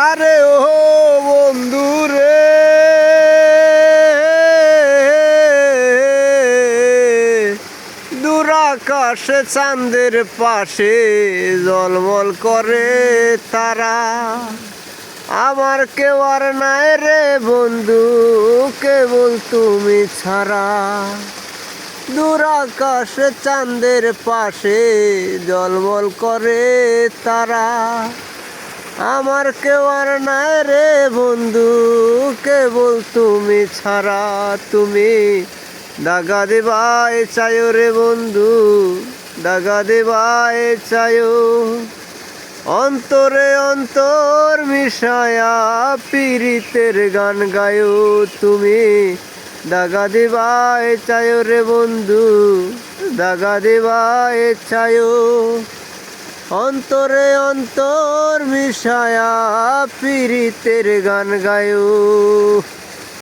আরে ও বন্ধু রে, দূর আকাশে চাঁদের পাশে ঝলমল করে তারা। আমার কেউ আর নাই রে বন্ধু, কেবল তুমি ছাড়া। দূর আকাশে চাঁদের পাশে ঝলমল করে তারা। আমার কেউ আর নাই রে বন্ধু, কেবল তুমি ছাড়া। তুমি দাগা দেবাই চায়ো রে বন্ধু, দাগা দেবাই চায়ো। অন্তরে অন্তর মিশায়া পীড়িতের গান গায়ো। তুমি দাগা দেবাই চায়ো রে বন্ধু, দাগা দেবাই চায়ো। অন্তরে অন্তর মিশায়া পীড়িতের গান গায়ো।